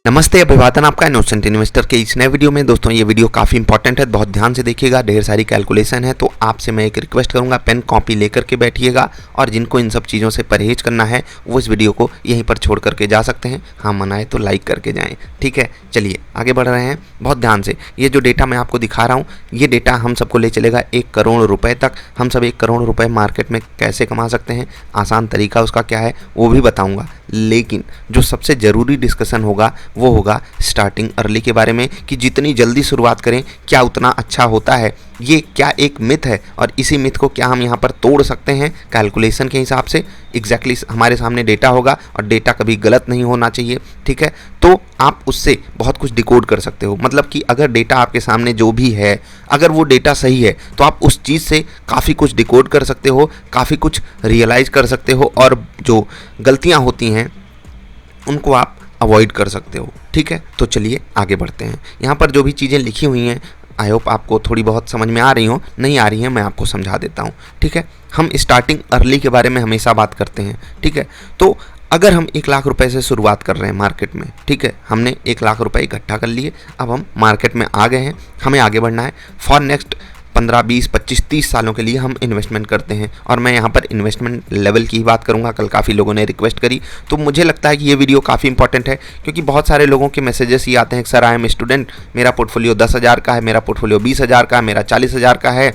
नमस्ते, अभिवादन आपका इनोसेंट इन्वेस्टर के इस नए वीडियो में। दोस्तों ये वीडियो काफ़ी इंपॉर्टेंट है, बहुत ध्यान से देखिएगा। ढेर सारी कैलकुलेशन है, तो आपसे मैं एक रिक्वेस्ट करूंगा, पेन कॉपी लेकर के बैठिएगा। और जिनको इन सब चीज़ों से परहेज करना है वो इस वीडियो को यहीं पर छोड़ करके जा सकते हैं। हाँ मनाए तो लाइक करके जाएँ, ठीक है। चलिए आगे बढ़ रहे हैं बहुत ध्यान से। ये जो डेटा मैं आपको दिखा रहा हूँ, ये डेटा हम सबको ले चलेगा 1 करोड़ रुपये तक। हम सब 1 करोड़ रुपये मार्केट में कैसे कमा सकते हैं, आसान तरीका उसका क्या है वो भी बताऊँगा। लेकिन जो सबसे ज़रूरी डिस्कशन होगा वो होगा स्टार्टिंग अर्ली के बारे में, कि जितनी जल्दी शुरुआत करें क्या उतना अच्छा होता है। ये क्या एक मिथ है और इसी मिथ को क्या हम यहाँ पर तोड़ सकते हैं कैलकुलेशन के हिसाब से। एग्जैक्टली हमारे सामने डेटा होगा और डेटा कभी गलत नहीं होना चाहिए, ठीक है। तो आप उससे बहुत कुछ डिकोड कर सकते हो। मतलब कि अगर डेटा आपके सामने जो भी है, अगर वो डेटा सही है तो आप उस चीज़ से काफ़ी कुछ डिकोड कर सकते हो, काफ़ी कुछ रियलाइज़ कर सकते हो, और जो गलतियाँ होती हैं उनको आप अवॉइड कर सकते हो, ठीक है। तो चलिए आगे बढ़ते हैं। यहाँ पर जो भी चीज़ें लिखी हुई हैं आई होप आपको थोड़ी बहुत समझ में आ रही हो, नहीं आ रही हैं मैं आपको समझा देता हूँ, ठीक है। हम स्टार्टिंग अर्ली के बारे में हमेशा बात करते हैं, ठीक है। तो अगर हम 1 लाख रुपए से शुरुआत कर रहे हैं मार्केट में, ठीक है, हमने 1 लाख रुपए इकट्ठा कर लिए, अब हम मार्केट में आ गए हैं, हमें आगे बढ़ना है। फॉर नेक्स्ट 15, 20, 25, 30 सालों के लिए हम इन्वेस्टमेंट करते हैं। और मैं यहाँ पर इन्वेस्टमेंट लेवल की ही बात करूँगा। कल काफ़ी लोगों ने रिक्वेस्ट करी, तो मुझे लगता है कि ये वीडियो काफ़ी इंपॉर्टेंट है, क्योंकि बहुत सारे लोगों के मैसेजेस ये आते हैं कि सर आई एम स्टूडेंट, मेरा पोर्टफोलियो 10,000 का है, मेरा पोर्टफोलियो 20,000 का है, मेरा 40,000 का है,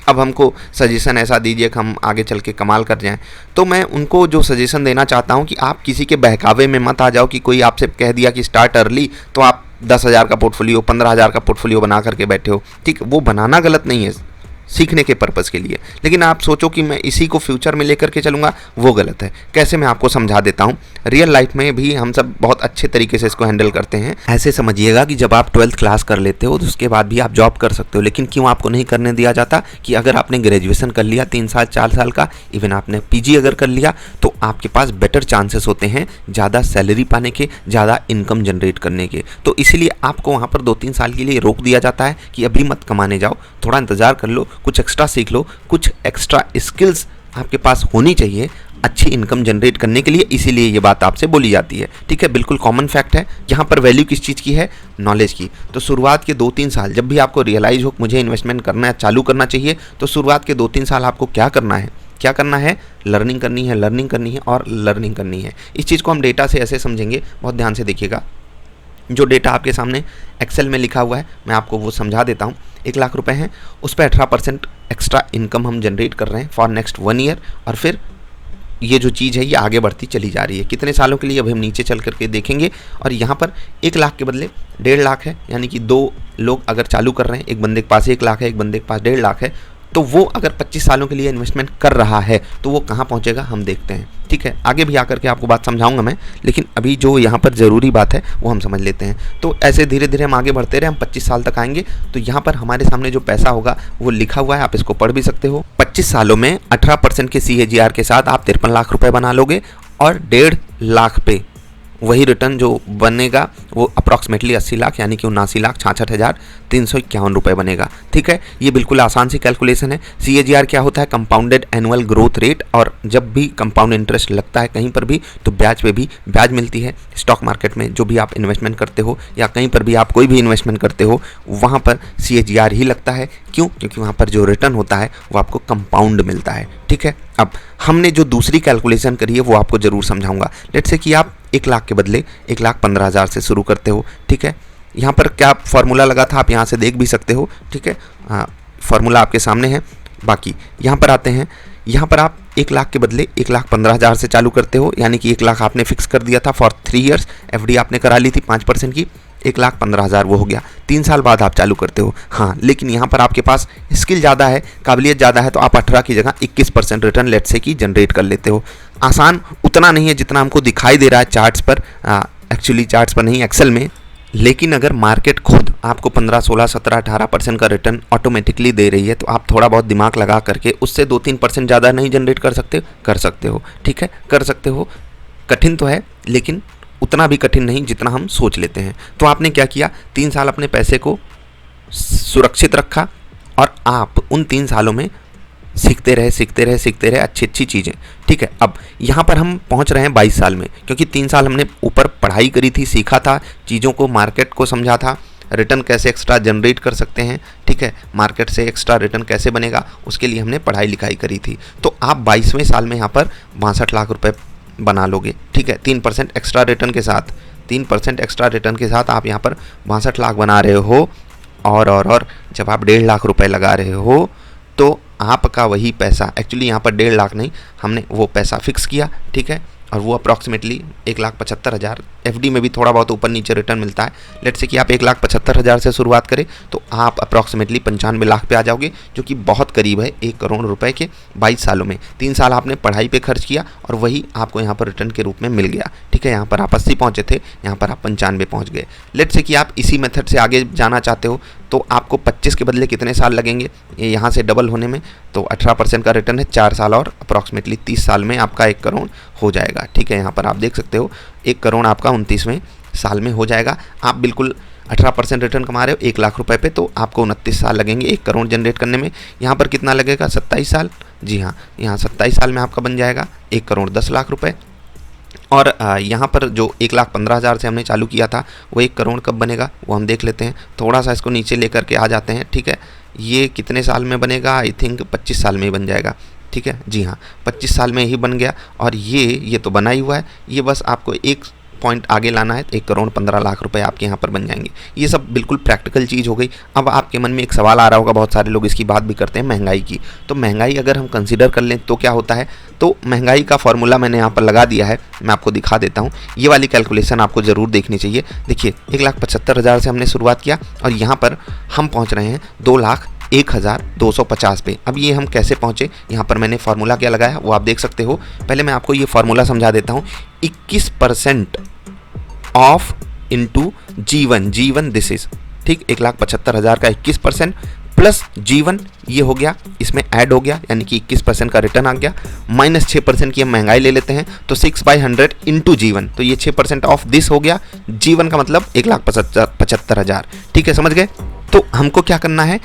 अब हमको सजेशन ऐसा दीजिए कि हम आगे चल के कमाल कर जाएं। तो मैं उनको जो सजेशन देना चाहता हूं कि आप किसी के बहकावे में मत आ जाओ कि कोई आपसे कह दिया कि स्टार्ट अर्ली तो आप 10,000 का पोर्टफोलियो, 15,000 का पोर्टफोलियो बना करके बैठे हो, ठीक। वो बनाना गलत नहीं है सीखने के पर्पज़ के लिए, लेकिन आप सोचो कि मैं इसी को फ्यूचर में लेकर के चलूँगा, वो गलत है। कैसे, मैं आपको समझा देता हूँ। रियल लाइफ में भी हम सब बहुत अच्छे तरीके से इसको हैंडल करते हैं। ऐसे समझिएगा कि जब आप 12th क्लास कर लेते हो तो उसके बाद भी आप जॉब कर सकते हो, लेकिन क्यों आपको नहीं करने दिया जाता कि अगर आपने ग्रेजुएशन कर लिया 3 साल 4 साल का, इवन आपने पीजी अगर कर लिया, तो आपके पास बेटर चांसेस होते हैं ज़्यादा सैलरी पाने के, ज़्यादा इनकम जनरेट करने के। तो इसलिए आपको वहाँ पर 2-3 साल के लिए रोक दिया जाता है कि अभी मत कमाने जाओ, थोड़ा इंतज़ार कर लो, कुछ एक्स्ट्रा सीख लो, कुछ एक्स्ट्रा स्किल्स आपके पास होनी चाहिए अच्छी इनकम जनरेट करने के लिए। इसीलिए ये बात आपसे बोली जाती है, ठीक है। बिल्कुल कॉमन फैक्ट है। यहाँ पर वैल्यू किस चीज़ की है, नॉलेज की। तो शुरुआत के 2-3 साल जब भी आपको रियलाइज़ हो मुझे इन्वेस्टमेंट करना है, चालू करना चाहिए, तो शुरुआत के 2-3 साल आपको क्या करना है, क्या करना है, लर्निंग करनी है, लर्निंग करनी है और लर्निंग करनी है। इस चीज़ को हम डेटा से ऐसे समझेंगे, बहुत ध्यान से देखिएगा। जो डेटा आपके सामने एक्सेल में लिखा हुआ है मैं आपको वो समझा देता हूँ। 1 लाख रुपए हैं, उस पर 18% एक्स्ट्रा इनकम हम जनरेट कर रहे हैं फॉर नेक्स्ट 1 ईयर, और फिर ये जो चीज़ है ये आगे बढ़ती चली जा रही है। कितने सालों के लिए अभी हम नीचे चल करके देखेंगे। और यहाँ पर 1 लाख के बदले 1.5 लाख है, यानी कि 2 लोग अगर चालू कर रहे हैं, एक बंदे के पास 1 लाख है, एक बंदे के पास 1.5 लाख है, तो वो अगर 25 सालों के लिए इन्वेस्टमेंट कर रहा है तो वो कहाँ पहुँचेगा हम देखते हैं, ठीक है। आगे भी आकर के आपको बात समझाऊंगा मैं, लेकिन अभी जो यहाँ पर ज़रूरी बात है वो हम समझ लेते हैं। तो ऐसे धीरे धीरे हम आगे बढ़ते रहे, हम 25 साल तक आएंगे। तो यहाँ पर हमारे सामने जो पैसा होगा वो लिखा हुआ है, आप इसको पढ़ भी सकते हो। 25 सालों में 18% के CAGR के साथ आप 53 लाख रुपये बना लोगे, और 1.5 लाख पे वही रिटर्न जो बनेगा वो अप्रॉक्सीमेटली 80 लाख, यानी कि 79,66,351 रुपये बनेगा, ठीक है। ये बिल्कुल आसान सी कैलकुलेशन है। CAGR क्या होता है, कंपाउंडेड एनुअल ग्रोथ रेट, और जब भी कंपाउंड इंटरेस्ट लगता है कहीं पर भी तो ब्याज पे भी ब्याज मिलती है। स्टॉक मार्केट में जो भी आप इन्वेस्टमेंट करते हो या कहीं पर भी आप कोई भी इन्वेस्टमेंट करते हो वहाँ पर CAGR ही लगता है। क्यों? क्योंकि वहाँ पर जो रिटर्न होता है वो आपको कंपाउंड मिलता है, ठीक है। अब हमने जो दूसरी कैलकुलेशन करी है वो आपको ज़रूर समझाऊंगा। लेट्स से कि आप 1 लाख के बदले 1,15,000 से शुरू करते हो, ठीक है। यहाँ पर क्या फार्मूला लगा था आप यहाँ से देख भी सकते हो, ठीक है। हाँ, फार्मूला आपके सामने है। बाकी यहाँ पर आते हैं, यहाँ पर आप 1 लाख के बदले 1,15,000 से चालू करते हो, यानी कि 1 लाख आपने फिक्स कर दिया था फॉर 3 ईयर्स। FD आपने करा ली थी 5% की, 1,15,000 वो हो गया। 3 साल बाद आप चालू करते हो। हाँ, लेकिन यहाँ पर आपके पास स्किल ज़्यादा है, काबिलियत ज़्यादा है, तो आप 18 की जगह 21% रिटर्न लेट्स से की जनरेट कर लेते हो। आसान उतना नहीं है जितना हमको दिखाई दे रहा है चार्ट्स पर, एक्चुअली चार्ट्स पर नहीं, एक्सेल में। लेकिन अगर मार्केट खुद आपको 15, 16, 17, 18% का रिटर्न ऑटोमेटिकली दे रही है तो आप थोड़ा बहुत दिमाग लगा करके उससे 2-3% ज़्यादा नहीं जनरेट कर सकते, कर सकते हो, ठीक है, कर सकते हो। कठिन तो है लेकिन उतना भी कठिन नहीं जितना हम सोच लेते हैं। तो आपने क्या किया, 3 साल अपने पैसे को सुरक्षित रखा, और आप उन 3 सालों में सीखते रहे अच्छी अच्छी चीज़ें। ठीक है, अब यहाँ पर हम पहुँच रहे हैं 22 साल में, क्योंकि 3 साल हमने ऊपर पढ़ाई करी थी, सीखा था चीज़ों को, मार्केट को समझा था, रिटर्न कैसे एक्स्ट्रा जनरेट कर सकते हैं। ठीक है, मार्केट से एक्स्ट्रा रिटर्न कैसे बनेगा, उसके लिए हमने पढ़ाई लिखाई करी थी। तो आप 22वें साल में यहाँ पर 62 लाख रुपए बना लोगे। ठीक है, 3% एक्स्ट्रा रिटर्न के साथ, 3% एक्स्ट्रा रिटर्न के साथ आप यहाँ पर 62 लाख बना रहे हो। और जब आप 1.5 लाख रुपए लगा रहे हो तो आपका वही पैसा, एक्चुअली यहाँ पर 1.5 लाख नहीं, हमने वो पैसा फिक्स किया। ठीक है, और वो अप्रॉक्सीमेटली 1,75,000, एफडी में भी थोड़ा बहुत ऊपर नीचे रिटर्न मिलता है। लेट्स से कि आप 1,75,000 से शुरुआत करें तो आप अप्रॉक्सीमेटली 95 लाख पे आ जाओगे, जो कि बहुत करीब है 1 करोड़ रुपए के 22 सालों में। 3 साल आपने पढ़ाई पे खर्च किया और वही आपको यहाँ पर रिटर्न के रूप में मिल गया। ठीक है, यहाँ पर आप 80 पहुँचे थे, यहाँ पर आप 95 पहुँच गए। लेट्स से कि आप इसी मेथड से आगे जाना चाहते हो तो आपको 25 के बदले कितने साल लगेंगे ये यहाँ से डबल होने में, तो 18% का रिटर्न है, 4 साल और अप्रॉक्सीमेटली 30 साल में आपका 1 करोड़ हो जाएगा। ठीक है, यहाँ पर आप देख सकते हो 1 करोड़ आपका 29वें साल में हो जाएगा। आप बिल्कुल 18% रिटर्न कमा रहे हो 1 लाख रुपए पे, तो आपको 29 साल लगेंगे 1 करोड़ जनरेट करने में। यहाँ पर कितना लगेगा, 27 साल। जी हाँ, यहाँ 27 साल में आपका बन जाएगा 1 करोड़ 10 लाख रुपए। और यहाँ पर जो 1,15,000 से हमने चालू किया था वो 1 करोड़ कब बनेगा वो हम देख लेते हैं। थोड़ा सा इसको नीचे लेकर के आ जाते हैं। ठीक है, ये कितने साल में बनेगा, आई थिंक 25 साल में ही बन जाएगा। ठीक है, जी हाँ, 25 साल में ही बन गया। और ये तो बना ही हुआ है, ये बस आपको एक पॉइंट आगे लाना है, 1 करोड़ 15 लाख रुपए आपके यहाँ पर बन जाएंगे। ये सब बिल्कुल प्रैक्टिकल चीज़ हो गई। अब आपके मन में एक सवाल आ रहा होगा, बहुत सारे लोग इसकी बात भी करते हैं, महंगाई की। तो महंगाई अगर हम कंसीडर कर लें तो क्या होता है, तो महंगाई का फॉर्मूला मैंने यहाँ पर लगा दिया है, मैं आपको दिखा देता हूँ। ये वाली कैलकुलेशन आपको ज़रूर देखनी चाहिए। देखिए, 1,75,000 से हमने शुरुआत किया और यहाँ पर हम पहुँच रहे हैं 2,01,250 पे। अब ये हम कैसे पहुँचे, यहाँ पर मैंने फार्मूला क्या लगाया वो आप देख सकते हो। पहले मैं आपको ये फार्मूला समझा देता हूँ। 21% of into G1 this is, ठीक, 1,75,000 का 21% प्लस G1 ये हो गया, इसमें ऐड हो गया, यानी कि 21% का रिटर्न आ गया, माइनस 6% की हम महंगाई ले लेते हैं, तो 6/100 इंटू G1, तो ये 6% ऑफ दिस हो गया। G1 का मतलब 1,75,000। ठीक है, समझ गए। तो हमको क्या करना है,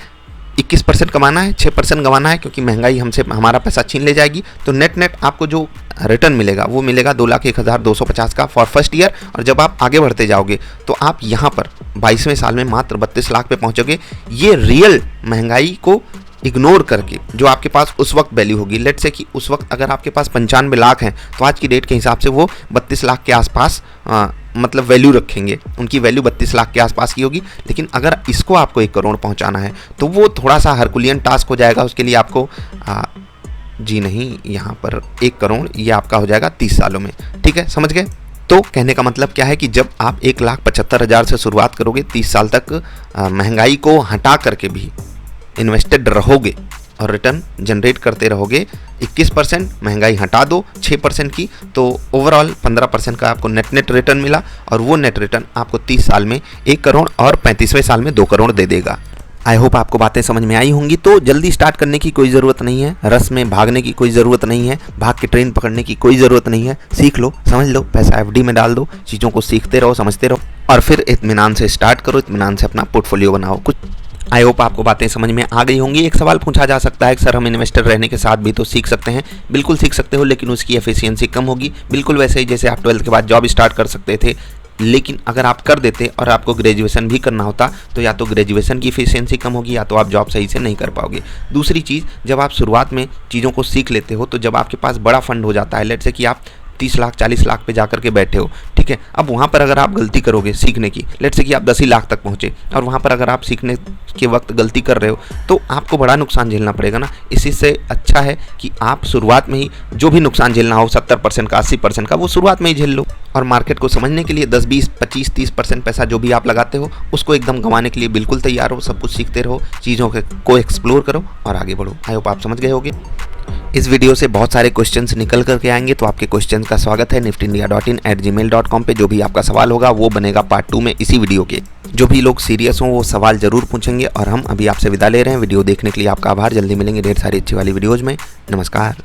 21% कमाना है, 6% गंवाना है, क्योंकि महंगाई हमसे हमारा पैसा छीन ले जाएगी। तो नेट आपको जो रिटर्न मिलेगा वो मिलेगा 2,01,250 का फॉर फर्स्ट ईयर। और जब आप आगे बढ़ते जाओगे तो आप यहाँ पर 22वें साल में मात्र 32 लाख पे पहुँचोगे। ये रियल महंगाई को इग्नोर करके जो आपके पास उस वक्त वैल्यू होगी। लेट से कि उस वक्त अगर आपके पास 95 लाख हैं तो आज की डेट के हिसाब से वो 32 लाख के आसपास मतलब वैल्यू रखेंगे, उनकी वैल्यू 32 लाख के आसपास की होगी। लेकिन अगर इसको आपको 1 करोड़ पहुंचाना है तो वो थोड़ा सा हरकुलियन टास्क हो जाएगा। उसके लिए आपको जी नहीं, यहाँ पर 1 करोड़ ये आपका हो जाएगा 30 सालों में। ठीक है, समझ गए। तो कहने का मतलब क्या है कि जब आप 1,75,000 से शुरुआत करोगे, 30 साल तक महंगाई को हटा करके भी इन्वेस्टेड रहोगे और रिटर्न जनरेट करते रहोगे। 21% महंगाई हटा दो 6% की, तो ओवरऑल 15% का आपको नेट रिटर्न मिला। और वो नेट रिटर्न आपको 30 साल में 1 करोड़ और 35वें साल में 2 करोड़ दे देगा। आई होप आपको बातें समझ में आई होंगी। तो जल्दी स्टार्ट करने की कोई ज़रूरत नहीं है, रस में भागने की कोई ज़रूरत नहीं है, भाग के ट्रेन पकड़ने की कोई ज़रूरत नहीं है। सीख लो, समझ लो, पैसा एफडी में डाल दो, चीज़ों को सीखते रहो, समझते रहो और फिर इत्मीनान से स्टार्ट करो, इत्मीनान से अपना पोर्टफोलियो बनाओ। कुछ आई होप आपको बातें समझ में आ गई होंगी। एक सवाल पूछा जा सकता है कि सर हम इन्वेस्टर रहने के साथ भी तो सीख सकते हैं। बिल्कुल सीख सकते हो, लेकिन उसकी एफिशिएंसी कम होगी। बिल्कुल वैसे ही जैसे आप 12th के बाद जॉब स्टार्ट कर सकते थे, लेकिन अगर आप कर देते और आपको ग्रेजुएशन भी करना होता तो या तो ग्रेजुएशन की एफिशिएंसी कम होगी या तो आप जॉब सही से नहीं कर पाओगे। दूसरी चीज़, जब आप शुरुआत में चीज़ों को सीख लेते हो तो जब आपके पास बड़ा फंड हो जाता है, लेट से कि आप 30 लाख 40 लाख पे जाकर के बैठे हो, ठीक है, अब वहाँ पर अगर आप गलती करोगे सीखने की, लेट से कि आप 10 ही लाख तक पहुँचे और वहाँ पर अगर आप सीखने के वक्त गलती कर रहे हो तो आपको बड़ा नुकसान झेलना पड़ेगा ना। इसी से अच्छा है कि आप शुरुआत में ही जो भी नुकसान झेलना हो 70% का 80% का वो शुरुआत में ही झेल लो। और मार्केट को समझने के लिए 10 20 25 30% पैसा जो भी आप लगाते हो उसको एकदम गंवाने के लिए बिल्कुल तैयार हो। सब कुछ सीखते रहो, चीज़ों को एक्सप्लोर करो और आगे बढ़ो। आई होप आप समझ गए होंगे। इस वीडियो से बहुत सारे क्वेश्चंस निकल करके आएंगे, तो आपके क्वेश्चंस का स्वागत है niftyindia.in@gmail.com पे। जो भी आपका सवाल होगा वो बनेगा पार्ट 2 में इसी वीडियो के। जो भी लोग सीरियस हों वो सवाल जरूर पूछेंगे और हम अभी आपसे विदा ले रहे हैं। वीडियो देखने के लिए आपका आभार। जल्दी मिलेंगे ढेर सारी अच्छी वाली वीडियोज़ में। नमस्कार।